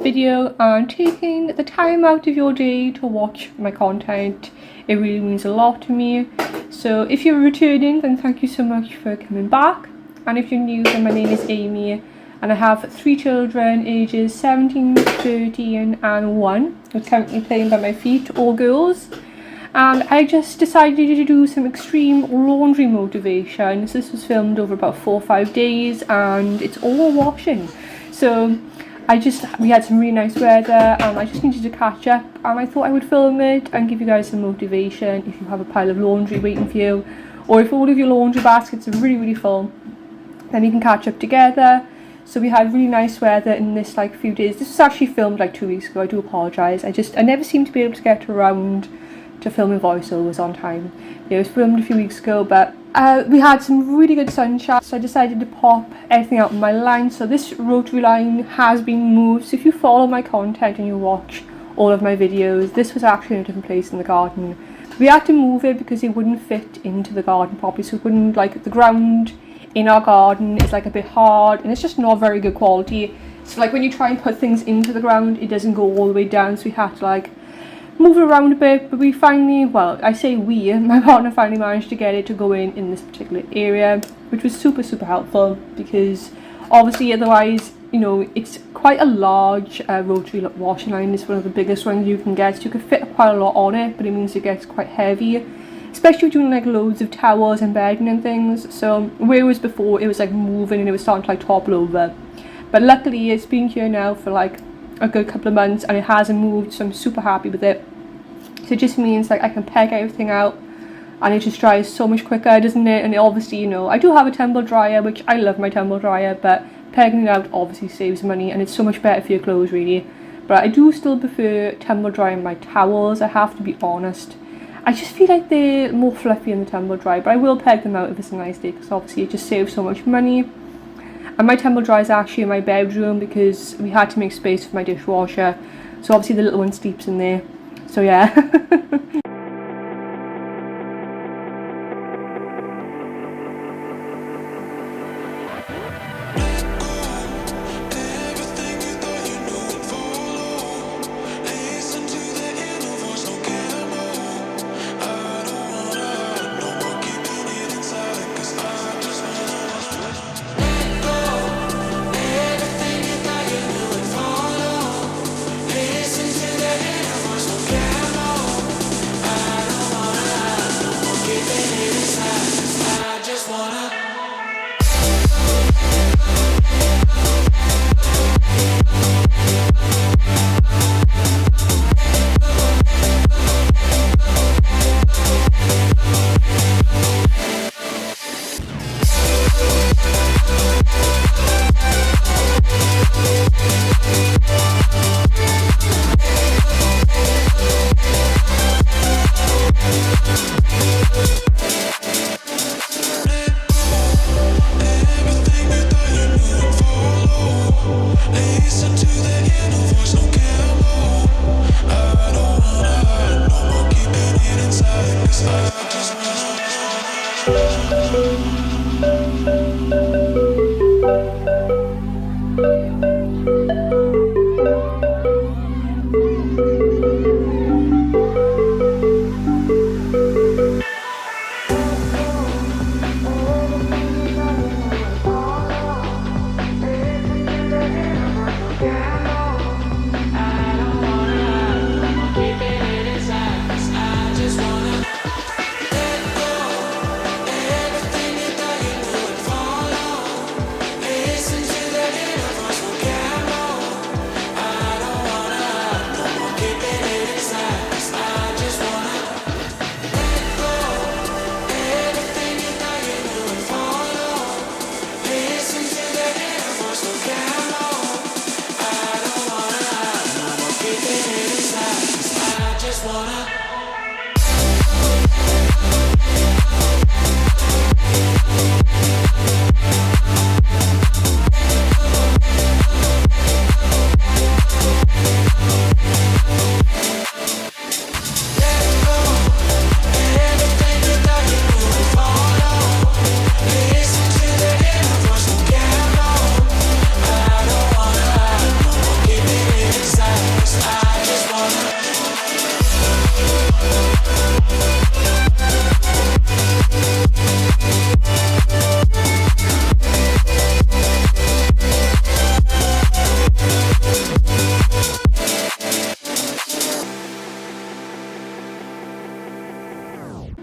video and taking the time out of your day to watch my content. It really means a lot to me. So if you're returning, then thank you so much for coming back. And if you're new, then my name is Amy and I have 3 children ages 17, 13 and 1 who's currently playing by my feet, all girls. And I just decided to do some extreme laundry motivation. So this was filmed over about 4 or 5 days and it's all washing. So we had some really nice weather and I just needed to catch up, and I thought I would film it and give you guys some motivation if you have a pile of laundry waiting for you, or if all of your laundry baskets are really full, then you can catch up together. So we had really nice weather in this few days. This was actually filmed 2 weeks ago. I do apologise. I never seem to be able to get around to filming voiceovers on time. It was filmed a few weeks ago, but we had some really good sunshine, so I decided to pop everything out in my line. So this rotary line has been moved, so if you follow my content and you watch all of my videos, this was actually in a different place in the garden. We had to move it because it wouldn't fit into the garden properly, so it wouldn't, the ground in our garden is a bit hard and it's just not very good quality. So when you try and put things into the ground, it doesn't go all the way down, so we had to move it around a bit. But we finally, my partner finally managed to get it to go in this particular area, which was super helpful, because obviously otherwise, it's quite a large rotary washing line. It's one of the biggest ones you can get, so you could fit quite a lot on it, but it means it gets quite heavy, especially doing loads of towels and bedding and things. So where it was before, it was moving and it was starting to topple over, but luckily it's been here now for a good couple of months and it hasn't moved, so I'm super happy with it. So it just means I can peg everything out and it just dries so much quicker, doesn't it? And obviously, I do have a tumble dryer, which I love my tumble dryer, but pegging it out obviously saves money and it's so much better for your clothes, really. But I do still prefer tumble drying my towels, I have to be honest. I just feel they're more fluffy in the tumble dryer, but I will peg them out if it's a nice day, because obviously it just saves so much money. And my tumble dryer is actually in my bedroom because we had to make space for my dishwasher, so obviously the little one sleeps in there. So yeah. Keeping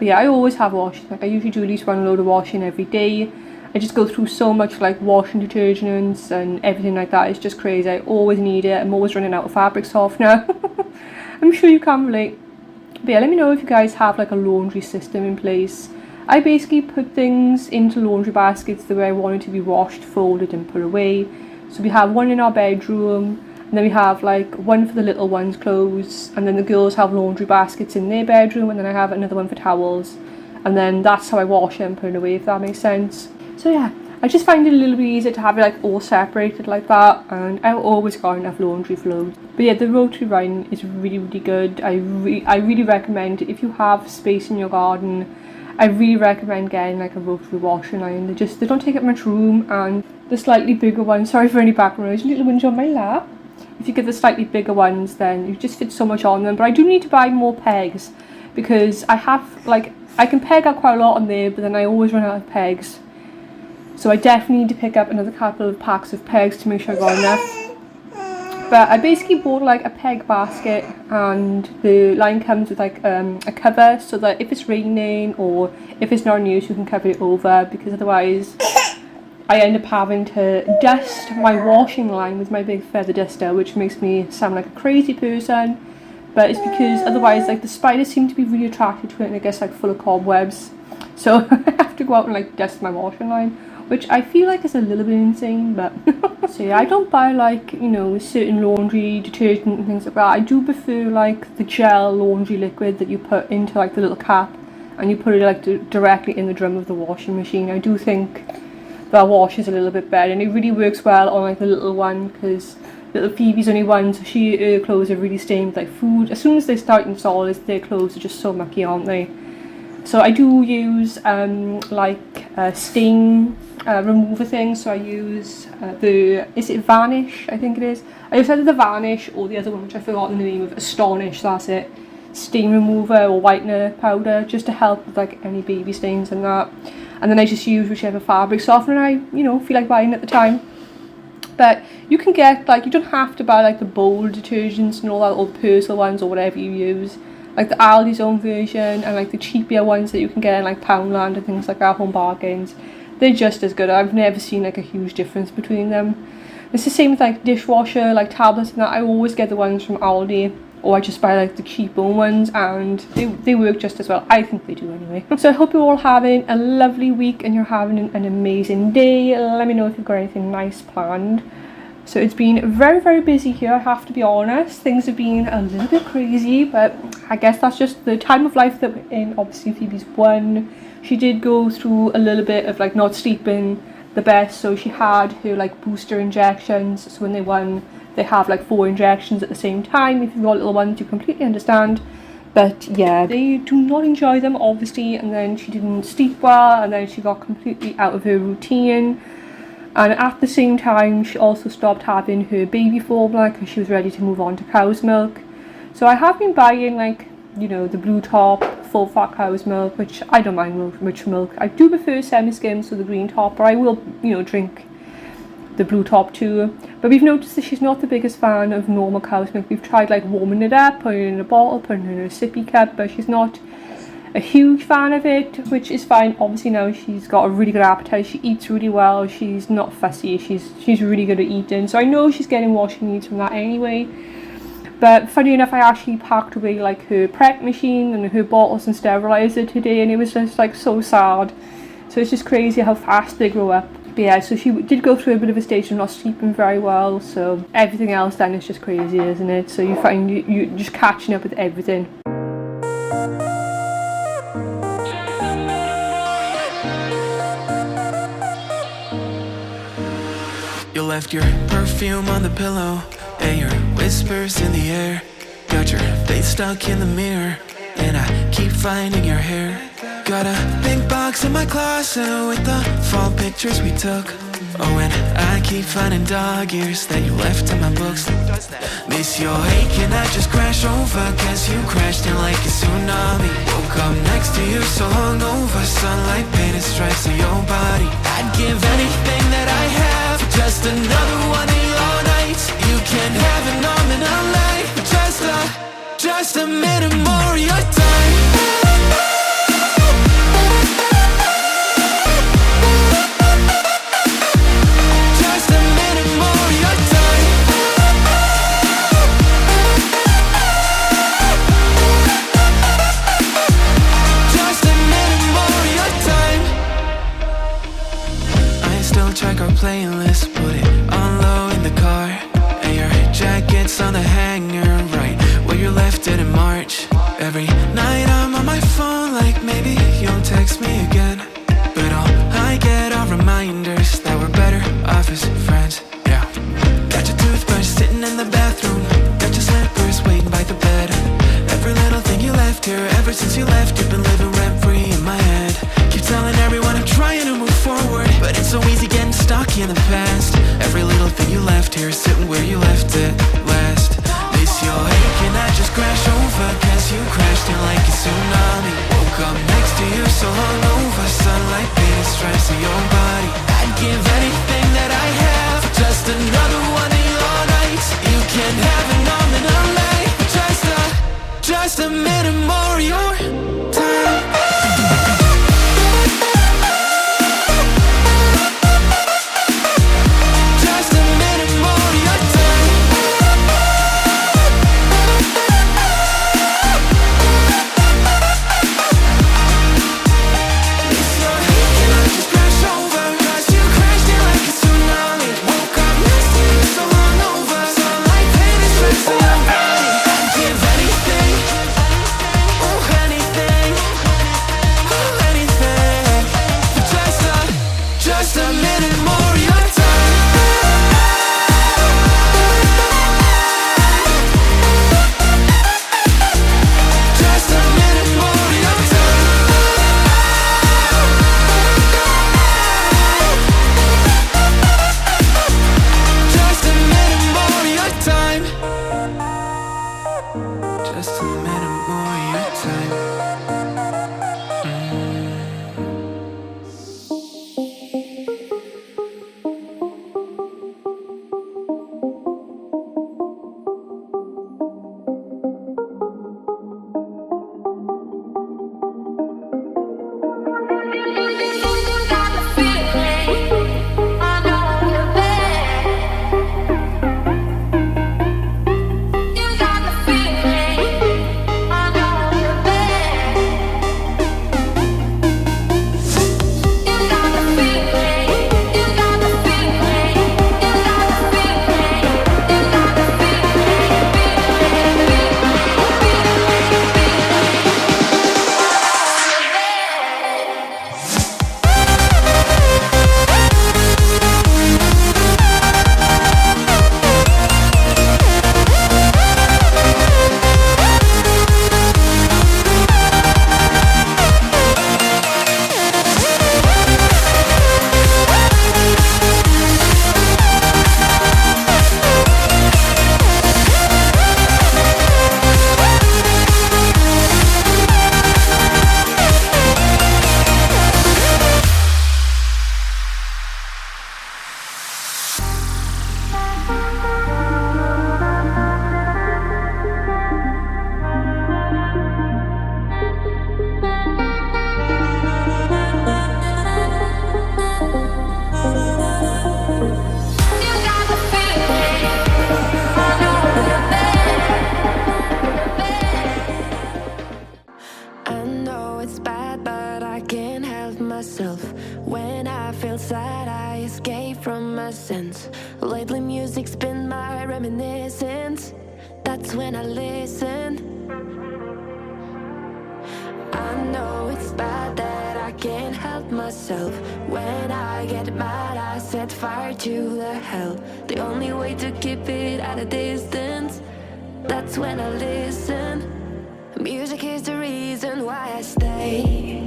But yeah, I always have washing. Like I usually do at least one load of washing every day. I just go through so much like washing detergents and everything like that. It's just crazy. I always need it. I'm always running out of fabric softener. I'm sure you can relate. But yeah, let me know if you guys have like a laundry system in place. I basically put things into laundry baskets the way I want it to be washed, folded and put away. So we have one in our bedroom, and then we have like one for the little ones' clothes, and then the girls have laundry baskets in their bedroom, and then I have another one for towels. And then that's how I wash it and put it away, if that makes sense. So yeah, I just find it a little bit easier to have it like all separated like that, and I've always got enough laundry for loads. But yeah, the rotary running is really good. I really recommend it if you have space in your garden. I really recommend getting like a rotary washing line. They don't take up much room, and the slightly bigger ones, sorry for any background noise, little ones on my lap. If you get the slightly bigger ones, then you just fit so much on them. But I do need to buy more pegs, because I have like, I can peg out quite a lot on there, but then I always run out of pegs. So I definitely need to pick up another couple of packs of pegs to make sure I got enough. But I basically bought like a peg basket, and the line comes with like a cover, so that if it's raining or if it's not in use, you can cover it over, because otherwise I end up having to dust my washing line with my big feather duster, which makes me sound like a crazy person. But it's because otherwise like the spiders seem to be really attracted to it, and it gets like full of cobwebs. So I have to go out and like dust my washing line, which I feel like is a little bit insane, but so yeah, I don't buy like, you know, certain laundry detergent and things like that. I do prefer like the gel laundry liquid that you put into like the little cap, and you put it like directly in the drum of the washing machine. I do think that washes a little bit better, and it really works well on like the little one, because little Phoebe's only one, so her clothes are really stained with like food. As soon as they start in solids, their clothes are just so mucky, aren't they? So I do use like a stain remover thing. So I use is it Vanish? I think it is. I use either the Vanish or the other one, which I forgot the name of. Astonish, that's it. Stain remover or whitener powder, just to help with like any baby stains and that. And then I just use whichever fabric softener I, you know, feel like buying at the time. But you can get like, you don't have to buy like the bold detergents and all that, or the Persil ones or whatever you use. Like the Aldi's own version, and like the cheaper ones that you can get in like Poundland and things like that, Home Bargains. They're just as good. I've never seen like a huge difference between them. It's the same with like dishwasher, like tablets and that. I always get the ones from Aldi, or I just buy like the cheaper ones, and they work just as well. I think they do anyway. So I hope you're all having a lovely week and you're having an amazing day. Let me know if you've got anything nice planned. So it's been very busy here, I have to be honest. Things have been a little bit crazy, but I guess that's just the time of life that we're in. Obviously Phoebe's 1. She did go through a little bit of like not sleeping the best, so she had her like booster injections. So when they 1, they have like 4 injections at the same time. If you've got little ones, you completely understand. But yeah, they do not enjoy them obviously, and then she didn't sleep well, and then she got completely out of her routine. And at the same time, she also stopped having her baby formula because she was ready to move on to cow's milk. So I have been buying like, you know, the blue top, full fat cow's milk, which I don't mind rich milk. I do prefer semi-skim, so the green top, or I will, you know, drink the blue top too. But we've noticed that she's not the biggest fan of normal cow's milk. We've tried like warming it up, putting it in a bottle, putting it in a sippy cup, but she's not a huge fan of it, which is fine. Obviously now she's got a really good appetite, she eats really well, she's not fussy, she's really good at eating, so I know she's getting what she needs from that anyway. But funny enough, I actually packed away like her prep machine and her bottles and sterilizer today, and it was just like so sad. So it's just crazy how fast they grow up. But yeah, so she did go through a bit of a stage of not sleeping very well, so everything else then is just crazy, isn't it? So you find you're just catching up with everything. You left your perfume on the pillow, and your whispers in the air. Got your face stuck in the mirror, and I keep finding your hair. Got a big box in my closet with the fall pictures we took. Oh, and I keep finding dog ears that you left in my books. Miss your ache and I just crash over, cause you crashed in like a tsunami. Woke up next to you so hungover, sunlight painted stripes on your body. I'd give anything that I have for just another one of your nights. You can have an arm and a leg, but just a minute more of your time. notes on the hanger, right where you left it in March. Every night I'm on my phone like maybe you'll text me again, but all I get are reminders that we're better off as friends. Yeah. Got your toothbrush sitting in the bathroom, got your slippers waiting by the bed. Every little thing you left here, ever since you left, you've been living rent-free in my head. Keep telling everyone I'm trying to move forward, but it's so easy getting stuck in the past. Every little thing you left here, sitting where you left it last. Miss your hate, can I just crash over? Guess you crashed in like a tsunami. Woke up next to you so hungover, sunlight painted stripes on your body. I'd give anything that I have for just another one of your nights. You can have it all in a life, just a minute more of your time. Just a minute more of your time. Miss your hate, can I just crash over? 'Cause you crashed in like a tsunami. Woke up next to you so hungover, sunlight painted stripes on your body. I'd give anything, oh anything, oh anything, for just a minute more of your time. Just a minute more of your time. Just a minute more of your time. Just a minute more of your time. I know it's bad, but I can't help myself. When I feel sad, I escape from my sense. Lately music's been my reminiscence. That's when I listen. I know it's bad that I can't help myself. When I get mad, I set fire to the hell. The only way to keep it at a distance, that's when I listen. Music is the reason why I stay.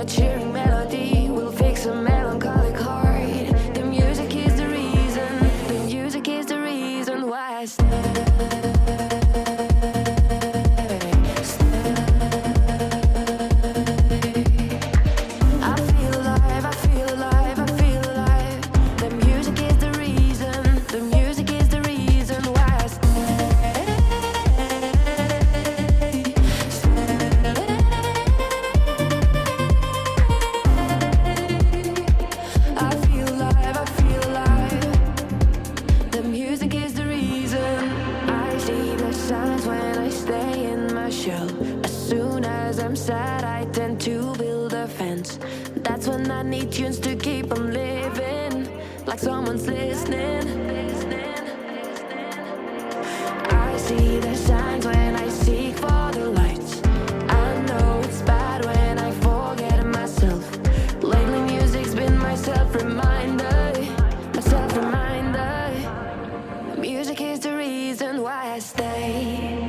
A cheering melody will fix a melancholic heart. The music is the reason, the music is the reason why I stay. I feel alive, I feel alive, I feel alive. The music is the reason, the music is the reason why I stay. someone's listening. I see the signs when I seek for the lights. I know it's bad when I forget myself. Lately music's been my self-reminder, my self-reminder. Music is the reason why I stay.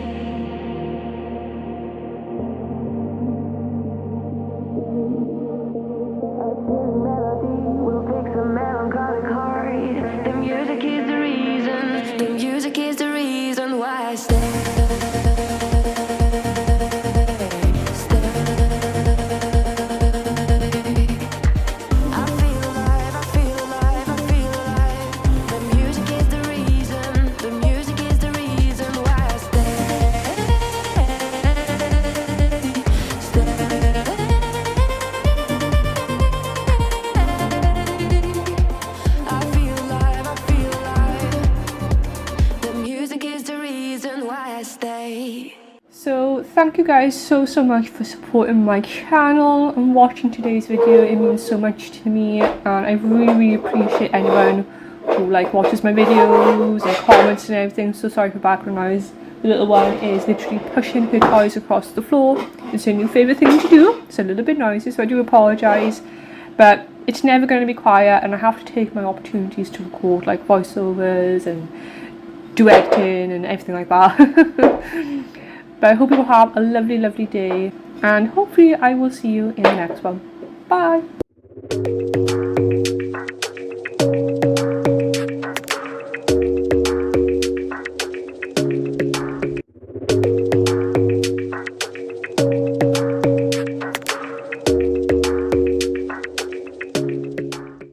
So thank you guys so much for supporting my channel and watching today's video. It means so much to me, and I really appreciate anyone who watches my videos and comments and everything. So sorry for background noise. The little one is literally pushing her toys across the floor. It's her new favourite thing to do. It's a little bit noisy, so I do apologise, but it's never going to be quiet, and I have to take my opportunities to record voiceovers and do editing and everything like that. But I hope you will have a lovely day, and hopefully I will see you in the next one. Bye!